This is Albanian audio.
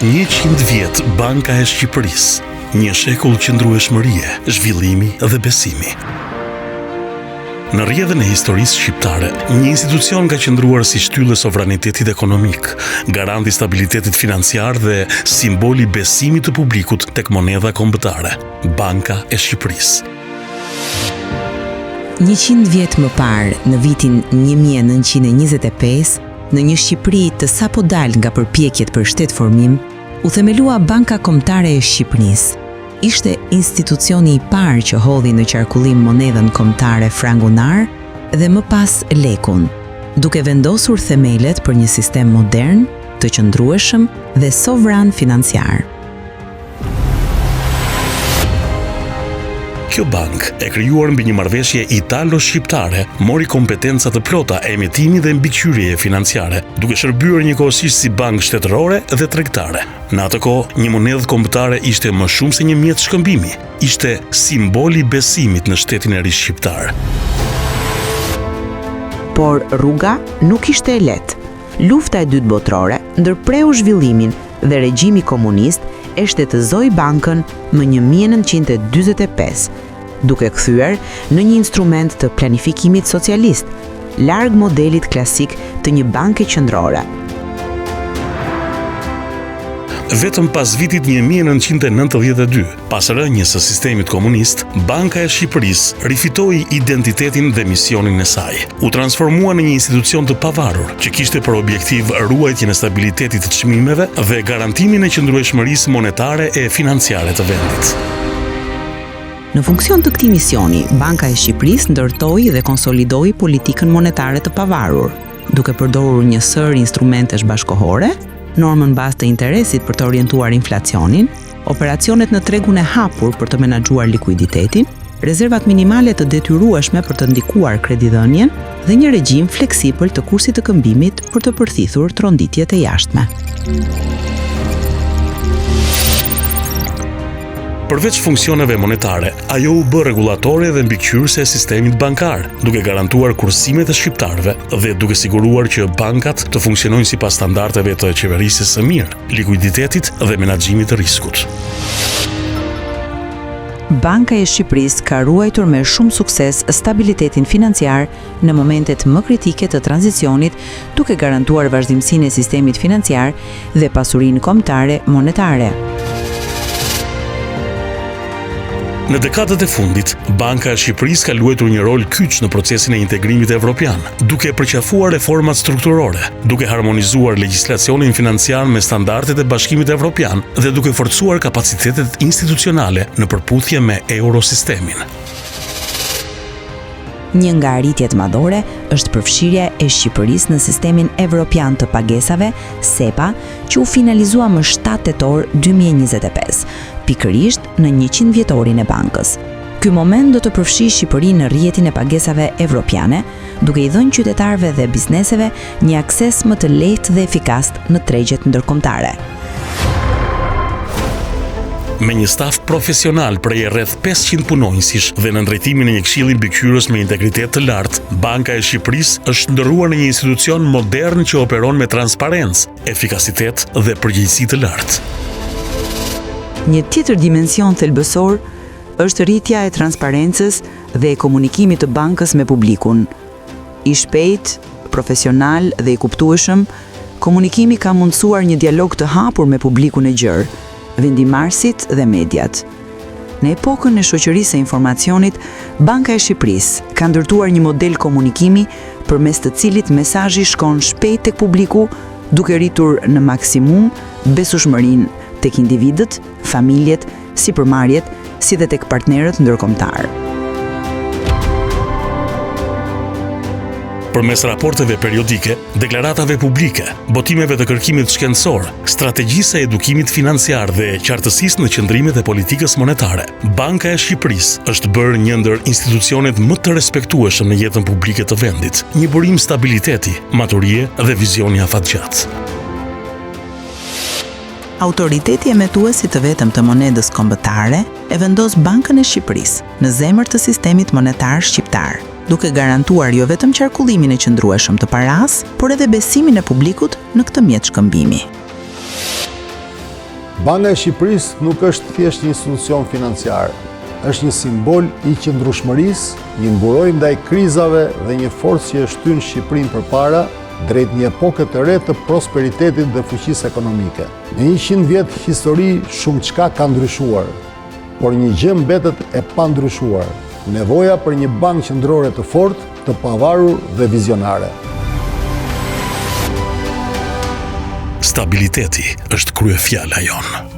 100 vjet Banka e Shqipërisë, një shekull qëndrueshmërie, zhvillimi dhe besimi. Në rrjedhën e historisë shqiptare, një institucion ka qëndruar si shtyllë e sovranitetit ekonomik, garant i stabilitetit financiar dhe simboli besimit të publikut tek monedha kombëtare, Banka e Shqipërisë. 100 vjet më parë, në vitin 1925, në një Shqipëri të sapo dalë nga përpjekjet për shtetformim, u themelua Banka Kombëtare e Shqipërisë. Ishte institucioni i parë që hodhi në qarkullim monedhën kombëtare frangunar dhe më pas lekun, duke vendosur themelet për një sistem modern, të qëndrueshëm dhe sovran financiar. Kjo bank, e krijuar mbi një marrëveshje italo-shqiptare, mori kompetenca të plota e emitimi dhe mbikëqyrjeje financiare, duke shërbyer njëkohësisht si bankë shtetërore dhe tregtare. Në atë kohë, një monedhë kombëtare ishte më shumë se një mjet shkëmbimi, ishte simboli besimit në shtetin e ri shqiptar. Por rruga nuk ishte e lehtë. Lufta e dytë botërore ndërpreu zhvillimin dhe regjimi komunist e shtetëzoi bankën më 1945, duke kthyer në një instrument të planifikimit socialist, larg modelit klasik të një banke qendrore. Vetëm pas vitit 1992, pas rënjes së sistemit komunist, Banka e Shqipërisë rifitoi identitetin dhe misionin e saj. U transformua në një institucion të pavarur, që kishte për objektiv ruajtjen e stabilitetit të çmimeve dhe garantimin e qëndrueshmërisë monetare e financiare të vendit. Në funksion të këtij misioni, Banka e Shqipërisë ndërtoi dhe konsolidoi politikën monetare të pavarur, duke përdorur një sër instrumentesh bashkohore, normën bazë të interesit për të orientuar inflacionin, operacionet në tregun e hapur për të menaxhuar likuiditetin, rezervat minimale të detyrueshme për të ndikuar kredidhënien dhe një regjim fleksibël të kursit të këmbimit për të përthithur tronditjet e jashtme. Përveç funksioneve monetare, ajo u bë rregullatore dhe mbikëqyrëse e sistemit bankar, duke garantuar kursimet e shqiptarëve dhe duke siguruar që bankat të funksionojnë sipas standardeve të qeverisjes së mirë, likuiditetit dhe menaxhimit të riskut. Banka e Shqipërisë ka ruajtur me shumë sukses stabilitetin financiar në momentet më kritike të tranzicionit, duke garantuar vazhdimsinë e sistemit financiar dhe pasurinë kombëtare monetare. Në dekadat e fundit, Banka e Shqipërisë ka luajtur një rol kyç në procesin e integrimit evropian, duke përqafuar reformat strukturore, duke harmonizuar legjislacionin financiar me standardet e Bashkimit Evropian dhe duke forcuar kapacitetet institucionale në përputhje me eurosistemin. Një nga arritjet madhore është përfshirja e Shqipërisë në sistemin evropian të pagesave, SEPA, që u finalizua më 7 tetor 2025, pikërisht në 100 vjetorin e bankës. Ky moment do të përfshijë Shqipërinë në rrjetin e pagesave evropiane, duke i dhënë qytetarëve dhe bizneseve një akses më të lehtë dhe efikas në tregjet ndërkombëtare. Me një staf profesional prej rreth 500 punonjësish dhe në drejtimin e një këshilli mbikëqyrës me integritet të lartë, Banka e Shqipërisë është ndërruar në një institucion modern që operon me transparencë, efikasitet dhe përgjegjësi të lartë. Një tjetër dimension thelbësor është rritja e transparencës dhe e komunikimit të bankës me publikun. I shpejt, profesional dhe i kuptueshëm, komunikimi ka mundësuar një dialog të hapur me publikun e gjerë, vendimarrësit dhe mediat. Në epokën e shoqërisë së informacionit, Banka e Shqipërisë ka ndërtuar një model komunikimi përmes të cilit mesazhi shkon shpejt tek publiku, duke rritur në maksimum besueshmërinë tek individët, familjet, sipërmarrjet, si dhe tek partnerët ndërkombëtar. Përmes raporteve periodike, deklaratave publike, botimeve të kërkimit shkencor, strategjisë së edukimit financiar dhe qartësisë në qëndrimet e politikës monetare, Banka e Shqipërisë është bërë një ndër institucionet më të respektueshëm në jetën publike të vendit, një burim stabiliteti, maturie dhe vizioni afatgjatë. Autoriteti emetuesi të vetëm të monedës kombëtare e vendos Bankën e Shqipërisë në zemër të sistemit monetar shqiptar, duke garantuar jo vetëm qarkullimin e qëndrueshëm të paras, por edhe besimin e publikut në këtë mjet shkëmbimi. Banka e Shqipërisë nuk është thjesht një institucion financiar, është një simbol i qëndrueshmërisë, një mburoj ndaj krizave dhe një forcë që e shtyn Shqipërinë përpara drejt një epoke të re të prosperitetit dhe fuqisë ekonomike. Në 100 vjet histori shumë çka ka ndryshuar, por një gjë mbetet e pandryshuar: nevoja për një bankë qendrore të fortë, të pavarur dhe vizionare. Stabiliteti është kryefjala jonë.